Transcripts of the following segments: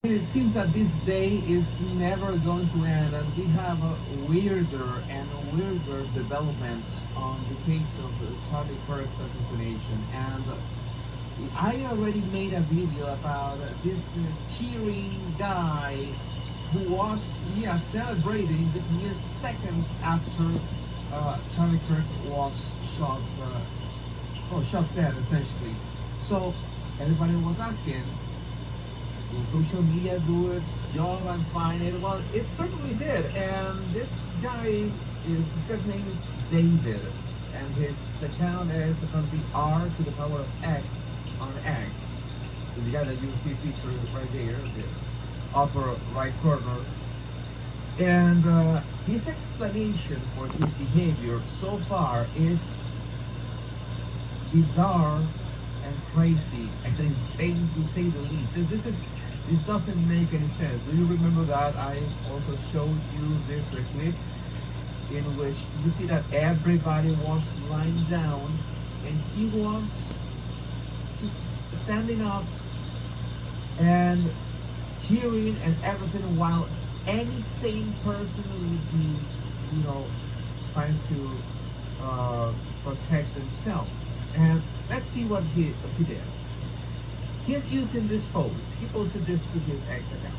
It seems that this day is never going to end, and we have weirder and weirder developments on the case of Charlie Kirk's assassination. And I already made a video about this cheering guy who was, yeah, celebrating just mere seconds after Charlie Kirk was shot dead essentially. So everybody was asking, will social media do its job and find it? Well, it certainly did. And this guy's name is David, and his account is going to be R to the power of X on X. The guy that you see featured right there, the upper right corner. And his explanation for his behavior so far is bizarre and crazy and insane to say the least. So this doesn't make any sense. Do you remember that I also showed you this clip in which you see that everybody was lying down and he was just standing up and cheering and everything, while any sane person would be, trying to protect themselves. And let's see what he did. He's using this post. He posted this to his X account.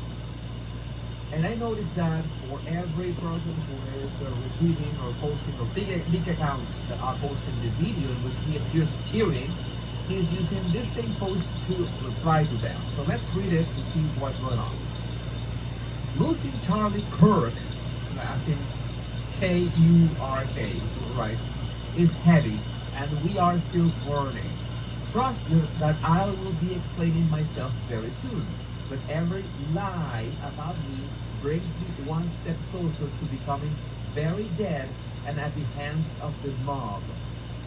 And I noticed that for every person who is retweeting or posting, or big accounts that are posting the video in which he appears cheering, he is using this same post to reply to them. So let's read it to see what's going on. Losing Charlie Kirk, as in K-U-R-K, right, is heavy, and we are still mourning. Trust that I will be explaining myself very soon, but every lie about me brings me one step closer to becoming very dead and at the hands of the mob.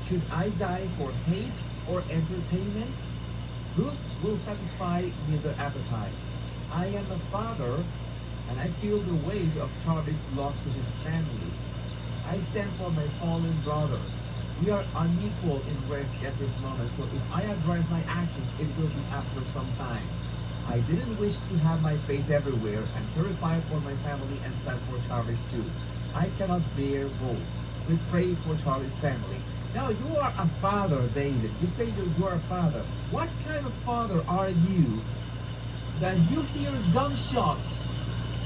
Should I die for hate or entertainment? Truth will satisfy neither appetite. I am a father, and I feel the weight of Charlie's loss to his family. I stand for my fallen brothers. We are unequal in risk at this moment, so if I address my actions, it will be after some time. I didn't wish to have my face everywhere. I'm terrified for my family and sad for Charlie's too. I cannot bear both. Please pray for Charlie's family. Now, you are a father, David. You say you are a father. What kind of father are you that you hear gunshots,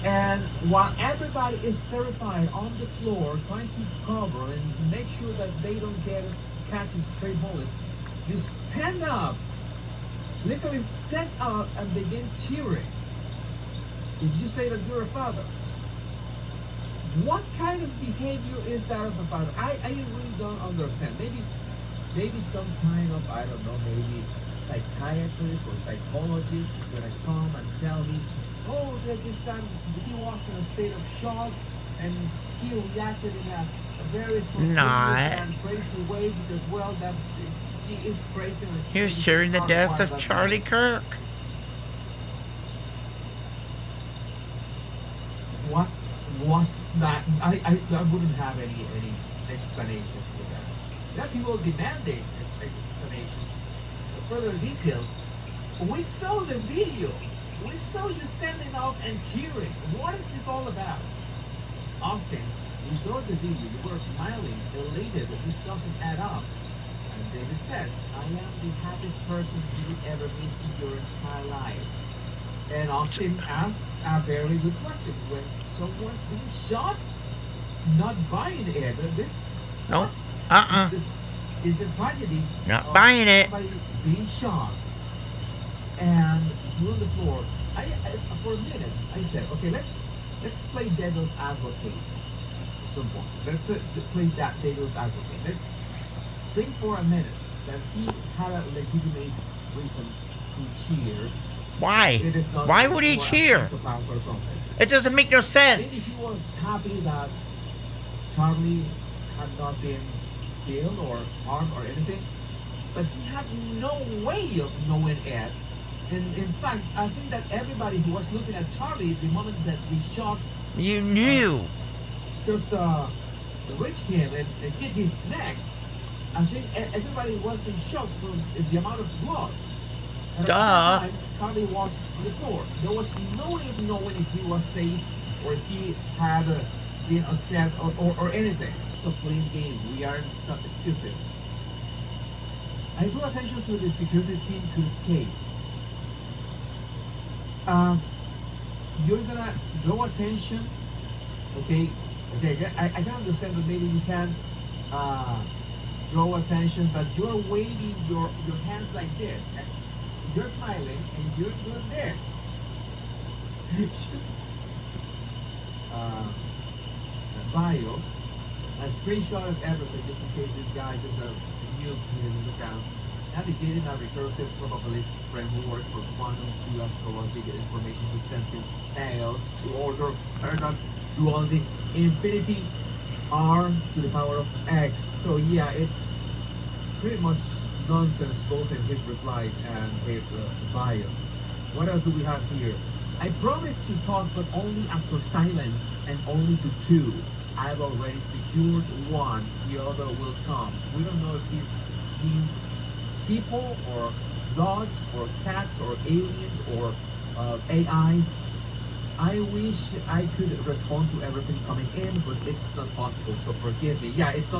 and while everybody is terrified on the floor trying to cover and make sure that they don't catch a stray bullet, you stand up, literally stand up and begin cheering? If you say that you're a father, what kind of behavior is that of a father? I really don't understand. Maybe some kind of, I don't know, maybe psychiatrist or psychologist is gonna come and tell me, oh, that this time he was in a state of shock and he reacted in a very spontaneous and crazy way because, well, he is crazy. And he was sharing the death of Charlie Kirk. What? That I wouldn't have any explanation for that. That people demanding an explanation. Further details. We saw the video. We saw you standing up and cheering. What is this all about? Austin, we saw the video. You were smiling, elated that this doesn't add up. And David says, I am the happiest person you ever meet in your entire life. And Austin asks a very good question. When someone's being shot, not buying it. This nope. This is a tragedy. Not buying it. Somebody being shot and you're on the floor. I for a minute I said, okay, let's play devil's advocate at some point. Let's play that devil's advocate. Let's think for a minute that he had a legitimate reason to cheer. Why? Why would he cheer? It doesn't make no sense. Maybe he was happy that Charlie had not been killed or harmed or anything, but he had no way of knowing it. And in fact, I think that everybody who was looking at Charlie the moment that he shot, you knew, just reached him and hit his neck. I think everybody was in shock from the amount of blood. And Duh. at the same time, Charlie was on the floor. There was no way of knowing if he was safe or he had been unscathed or anything. Stop playing games. We aren't stupid. I drew attention so the security team could escape. You're gonna draw attention, okay? I can understand that maybe you can draw attention, but you're waving your hands like this, and you're smiling, and you're doing this. Bio, a screenshot of everything just in case this guy just new to his account. Navigating a recursive probabilistic framework for quantum to astrological information to sentence chaos to order paradox duality infinity r to the power of x. So yeah, it's pretty much nonsense both in his replies and his bio. What else do we have here? I promised to talk but only after silence and only to two. I've already secured one, the other will come. We don't know if this means people or dogs or cats or aliens or AIs. I wish I could respond to everything coming in, but it's not possible, so forgive me. Yeah, it's not